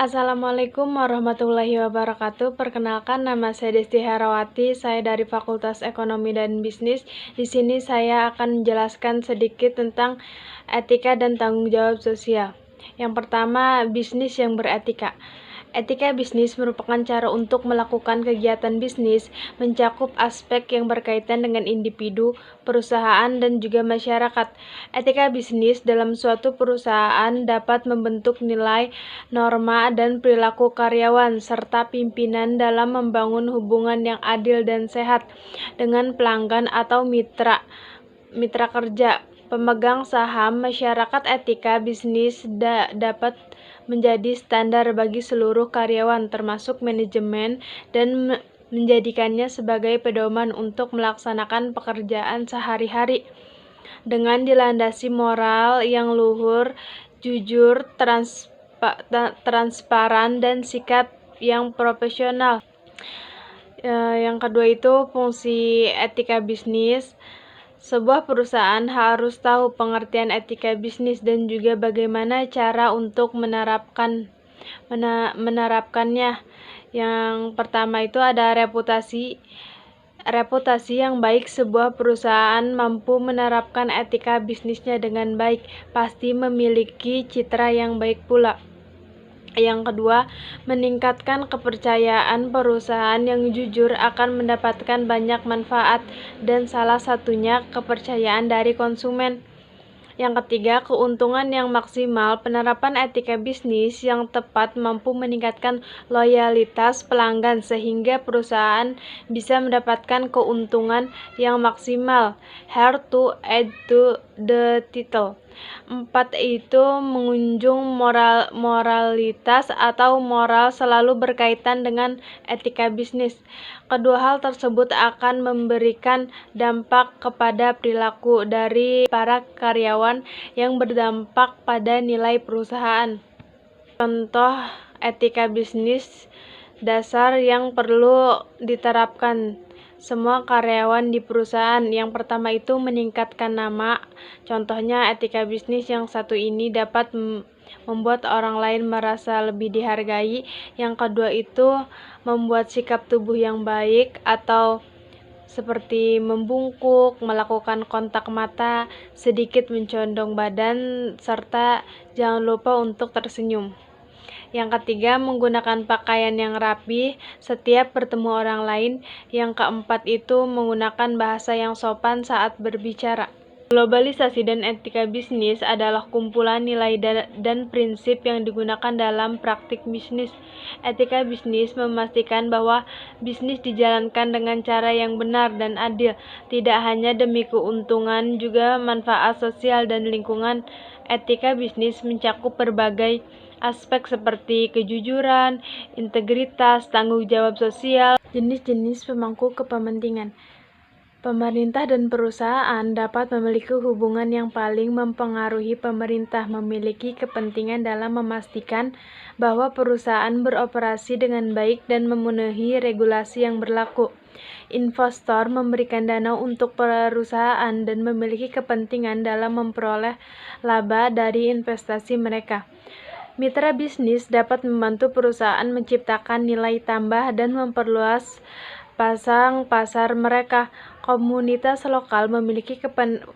Assalamualaikum warahmatullahi wabarakatuh. Perkenalkan, nama saya Desti Herawati. Saya dari Fakultas Ekonomi dan Bisnis. Di sini saya akan menjelaskan sedikit tentang etika dan tanggung jawab sosial. Yang pertama, bisnis yang beretika. Etika bisnis merupakan cara untuk melakukan kegiatan bisnis, mencakup aspek yang berkaitan dengan individu, perusahaan, dan juga masyarakat. Etika bisnis dalam suatu perusahaan dapat membentuk nilai, norma, dan perilaku karyawan, serta pimpinan dalam membangun hubungan yang adil dan sehat dengan pelanggan atau mitra kerja. Pemegang saham masyarakat. Etika bisnis dapat menjadi standar bagi seluruh karyawan, termasuk manajemen, dan menjadikannya sebagai pedoman untuk melaksanakan pekerjaan sehari-hari. Dengan dilandasi moral yang luhur, jujur, transparan, dan sikap yang profesional. Yang kedua itu fungsi etika bisnis. Sebuah perusahaan harus tahu pengertian etika bisnis dan juga bagaimana cara untuk menerapkannya. Yang pertama itu ada reputasi. Reputasi yang baik. Sebuah perusahaan mampu menerapkan etika bisnisnya dengan baik, pasti memiliki citra yang baik pula. Yang kedua, meningkatkan kepercayaan. Perusahaan yang jujur akan mendapatkan banyak manfaat, dan salah satunya kepercayaan dari konsumen. Yang ketiga, keuntungan yang maksimal. Penerapan etika bisnis yang tepat mampu meningkatkan loyalitas pelanggan sehingga perusahaan bisa mendapatkan keuntungan yang maksimal. Here to add to the title. 4 itu mengunjung moralitas atau moral selalu berkaitan dengan etika bisnis. Kedua hal tersebut akan memberikan dampak kepada perilaku dari para karyawan yang berdampak pada nilai perusahaan. Contoh etika bisnis dasar yang perlu diterapkan semua karyawan di perusahaan. Yang pertama itu meningkatkan nama. Contohnya etika bisnis yang satu ini dapat membuat orang lain merasa lebih dihargai. Yang kedua itu membuat sikap tubuh yang baik, atau seperti membungkuk, melakukan kontak mata, sedikit mencondong badan, serta jangan lupa untuk tersenyum. Yang ketiga, menggunakan pakaian yang rapi setiap bertemu orang lain. Yang keempat itu menggunakan bahasa yang sopan saat berbicara. Globalisasi dan etika bisnis adalah kumpulan nilai dan prinsip yang digunakan dalam praktik bisnis. Etika bisnis memastikan bahwa bisnis dijalankan dengan cara yang benar dan adil, tidak hanya demi keuntungan, juga manfaat sosial dan lingkungan. Etika bisnis mencakup berbagai aspek seperti kejujuran, integritas, tanggung jawab sosial. Jenis-jenis pemangku kepentingan. Pemerintah dan perusahaan dapat memiliki hubungan yang paling mempengaruhi. Pemerintah memiliki kepentingan dalam memastikan bahwa perusahaan beroperasi dengan baik dan memenuhi regulasi yang berlaku. Investor memberikan dana untuk perusahaan dan memiliki kepentingan dalam memperoleh laba dari investasi mereka. Mitra bisnis dapat membantu perusahaan menciptakan nilai tambah dan memperluas pasang pasar mereka. Komunitas lokal memiliki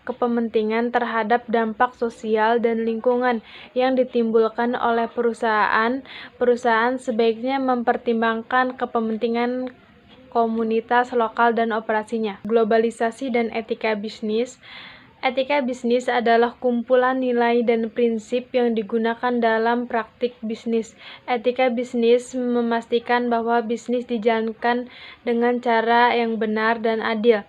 kepentingan terhadap dampak sosial dan lingkungan yang ditimbulkan oleh perusahaan. Perusahaan sebaiknya mempertimbangkan kepentingan komunitas lokal dan operasinya. Globalisasi dan etika bisnis. Etika bisnis adalah kumpulan nilai dan prinsip yang digunakan dalam praktik bisnis. Etika bisnis memastikan bahwa bisnis dijalankan dengan cara yang benar dan adil,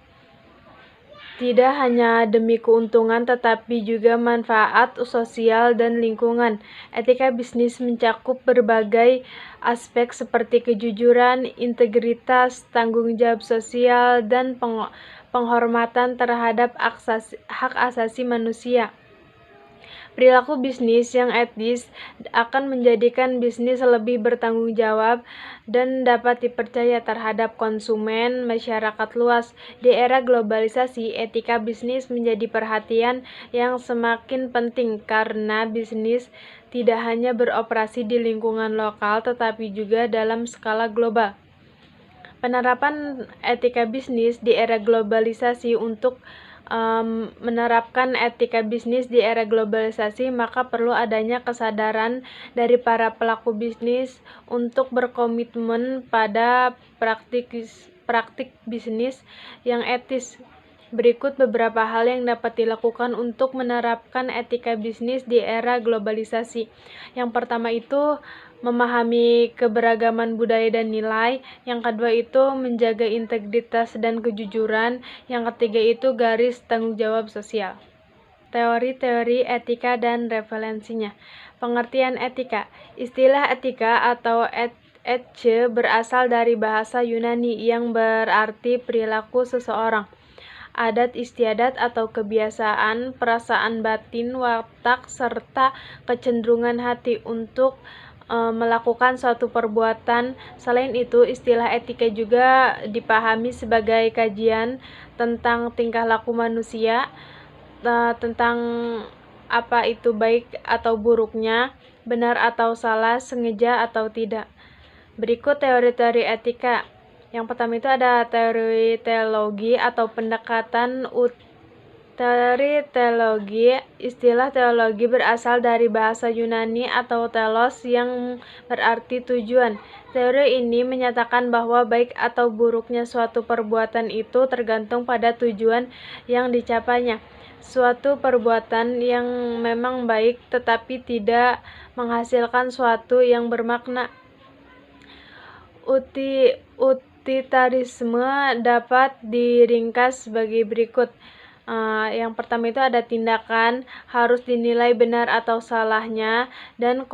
tidak hanya demi keuntungan tetapi juga manfaat sosial dan lingkungan. Etika bisnis mencakup berbagai aspek seperti kejujuran, integritas, tanggung jawab sosial, dan penghormatan terhadap hak asasi manusia. Perilaku bisnis yang etis akan menjadikan bisnis lebih bertanggung jawab dan dapat dipercaya terhadap konsumen masyarakat luas. Di era globalisasi, etika bisnis menjadi perhatian yang semakin penting karena bisnis tidak hanya beroperasi di lingkungan lokal tetapi juga dalam skala global. Penerapan etika bisnis di era globalisasi. Untuk menerapkan etika bisnis di era globalisasi, maka perlu adanya kesadaran dari para pelaku bisnis untuk berkomitmen pada praktik bisnis yang etis. Berikut beberapa hal yang dapat dilakukan untuk menerapkan etika bisnis di era globalisasi. Yang pertama itu memahami keberagaman budaya dan nilai. Yang kedua itu menjaga integritas dan kejujuran. Yang ketiga itu garis tanggung jawab sosial. Teori-teori etika dan referensinya. Pengertian etika. Istilah etika atau etike berasal dari bahasa Yunani yang berarti perilaku seseorang, adat istiadat atau kebiasaan, perasaan batin, watak, serta kecenderungan hati untuk melakukan suatu perbuatan. Selain itu, istilah etika juga dipahami sebagai kajian tentang tingkah laku manusia, tentang apa itu baik atau buruknya, benar atau salah, sengaja atau tidak. Berikut teori-teori etika. Yang pertama itu ada teori teologi atau pendekatan teori teologi. Istilah teologi berasal dari bahasa Yunani atau telos yang berarti tujuan. Teori ini menyatakan bahwa baik atau buruknya suatu perbuatan itu tergantung pada tujuan yang dicapainya. Suatu perbuatan yang memang baik tetapi tidak menghasilkan suatu yang bermakna. Utilitarisme dapat diringkas sebagai berikut. Yang pertama itu ada tindakan harus dinilai benar atau salahnya dan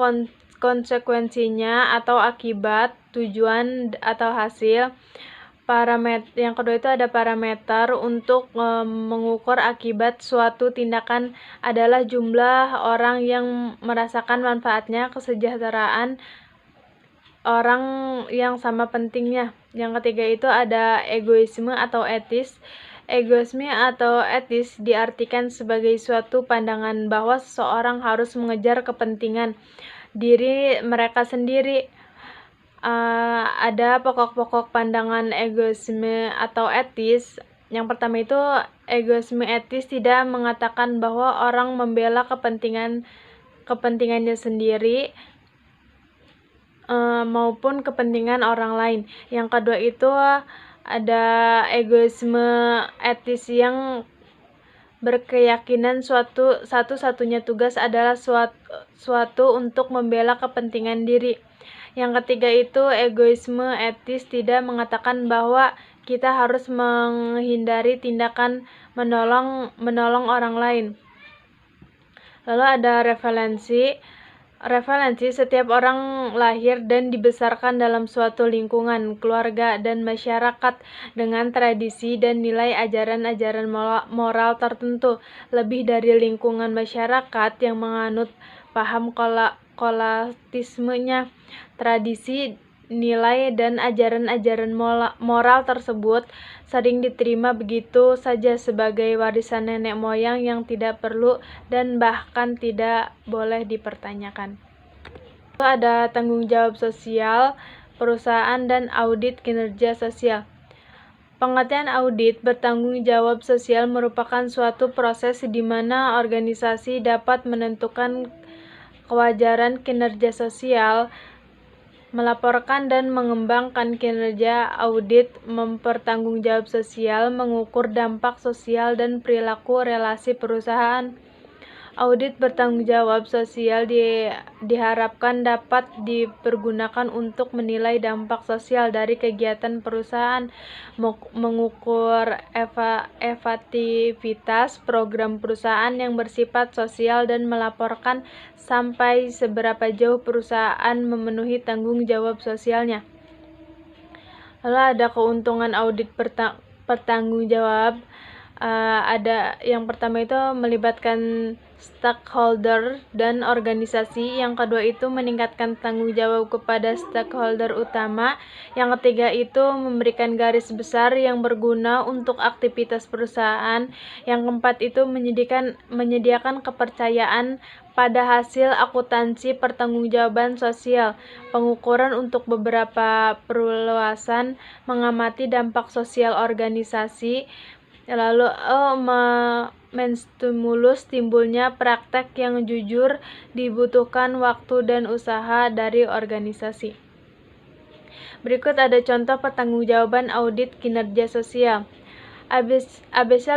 konsekuensinya atau akibat, tujuan atau hasil. Yang kedua itu ada parameter untuk mengukur akibat suatu tindakan adalah jumlah orang yang merasakan manfaatnya, kesejahteraan orang yang sama pentingnya. Yang ketiga itu ada egoisme atau etis. Egoisme atau etis diartikan sebagai suatu pandangan bahwa seseorang harus mengejar kepentingan diri mereka sendiri. Ada pokok-pokok pandangan egoisme atau etis. Yang pertama itu egoisme etis tidak mengatakan bahwa orang membela kepentingannya sendiri maupun kepentingan orang lain. Yang kedua itu ada egoisme etis yang berkeyakinan satu-satunya tugas adalah suatu untuk membela kepentingan diri. Yang ketiga itu egoisme etis tidak mengatakan bahwa kita harus menghindari tindakan menolong orang lain. Lalu ada referensi. Setiap orang lahir dan dibesarkan dalam suatu lingkungan, keluarga, dan masyarakat dengan tradisi dan nilai ajaran-ajaran moral tertentu. Lebih dari lingkungan masyarakat yang menganut paham kolektismenya, tradisi, nilai, dan ajaran-ajaran moral tersebut sering diterima begitu saja sebagai warisan nenek moyang yang tidak perlu dan bahkan tidak boleh dipertanyakan. Lalu ada tanggung jawab sosial perusahaan dan audit kinerja sosial. Pengertian audit bertanggung jawab sosial merupakan suatu proses di mana organisasi dapat menentukan kewajaran kinerja sosial, melaporkan dan mengembangkan kinerja. Audit mempertanggung jawab sosial, mengukur dampak sosial dan perilaku relasi perusahaan. Audit bertanggung jawab sosial diharapkan dapat dipergunakan untuk menilai dampak sosial dari kegiatan perusahaan, mengukur efektivitas program perusahaan yang bersifat sosial dan melaporkan sampai seberapa jauh perusahaan memenuhi tanggung jawab sosialnya. Lalu ada keuntungan audit bertanggung jawab. Ada yang pertama itu melibatkan stakeholder dan organisasi, yang kedua itu meningkatkan tanggung jawab kepada stakeholder utama, yang ketiga itu memberikan garis besar yang berguna untuk aktivitas perusahaan, yang keempat itu menyediakan kepercayaan pada hasil akuntansi pertanggungjawaban sosial, pengukuran untuk beberapa perluasan, mengamati dampak sosial organisasi, lalu menstimulus timbulnya praktek yang jujur, dibutuhkan waktu dan usaha dari organisasi. Berikut ada contoh pertanggungjawaban audit kinerja sosial. ABC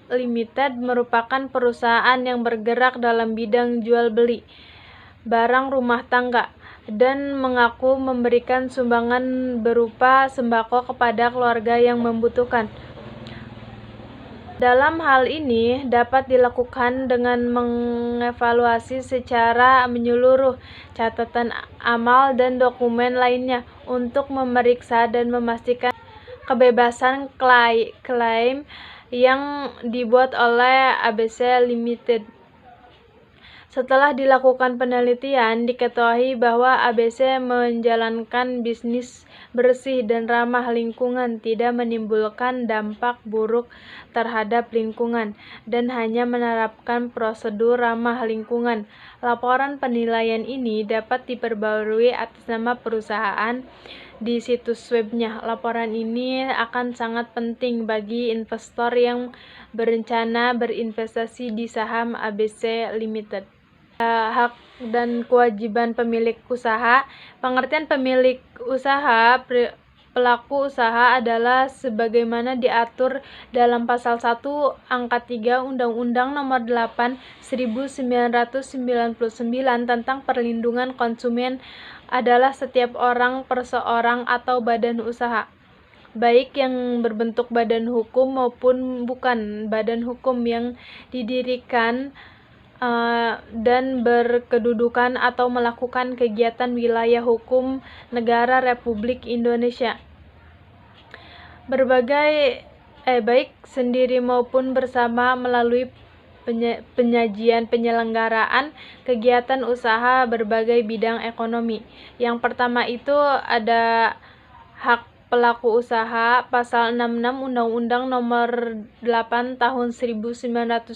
Limited merupakan perusahaan yang bergerak dalam bidang jual beli barang rumah tangga dan mengaku memberikan sumbangan berupa sembako kepada keluarga yang membutuhkan. Dalam hal ini dapat dilakukan dengan mengevaluasi secara menyeluruh catatan amal dan dokumen lainnya untuk memeriksa dan memastikan kebebasan klaim yang dibuat oleh ABC Limited. Setelah dilakukan penelitian, diketahui bahwa ABC menjalankan bisnis bersih dan ramah lingkungan, tidak menimbulkan dampak buruk terhadap lingkungan, dan hanya menerapkan prosedur ramah lingkungan. Laporan penilaian ini dapat diperbarui atas nama perusahaan di situs webnya. Laporan ini akan sangat penting bagi investor yang berencana berinvestasi di saham ABC Limited. Hak dan kewajiban pemilik usaha. Pengertian pemilik usaha, pelaku usaha adalah sebagaimana diatur dalam pasal 1 angka 3 Undang-Undang Nomor 8 1999 tentang perlindungan konsumen adalah setiap orang, perseorang, atau badan usaha, baik yang berbentuk badan hukum maupun bukan badan hukum, yang didirikan dan berkedudukan atau melakukan kegiatan wilayah hukum negara Republik Indonesia, baik sendiri maupun bersama, melalui penyelenggaraan kegiatan usaha berbagai bidang ekonomi. Yang pertama itu ada hak pelaku usaha, pasal 66 Undang-Undang Nomor 8 Tahun 1999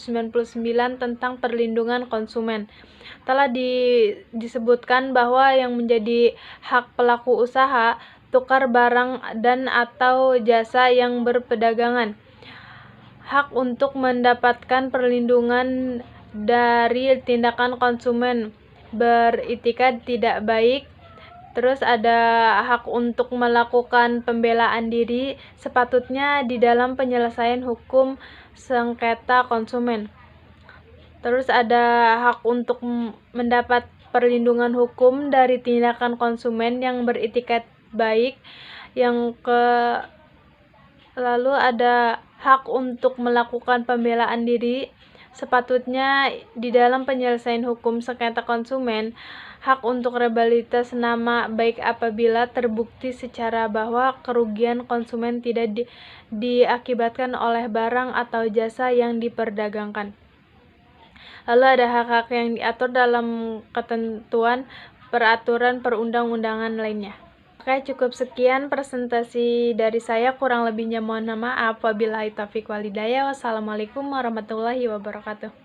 tentang perlindungan konsumen. Telah disebutkan bahwa yang menjadi hak pelaku usaha, tukar barang dan atau jasa yang berperdagangan, hak untuk mendapatkan perlindungan dari tindakan konsumen beritikat tidak baik. Terus ada hak untuk melakukan pembelaan diri sepatutnya di dalam penyelesaian hukum sengketa konsumen. Terus ada hak untuk mendapat perlindungan hukum dari tindakan konsumen yang beritikat baik. Lalu ada hak untuk melakukan pembelaan diri sepatutnya di dalam penyelesaian hukum sengketa konsumen. Hak untuk rehabilitasi nama baik apabila terbukti secara bahwa kerugian konsumen tidak diakibatkan oleh barang atau jasa yang diperdagangkan. Lalu ada hak-hak yang diatur dalam ketentuan peraturan perundang-undangan lainnya. Oke, cukup sekian presentasi dari saya, kurang lebihnya mohon maaf. Wabillahi taufiq walhidayah. Wassalamualaikum warahmatullahi wabarakatuh.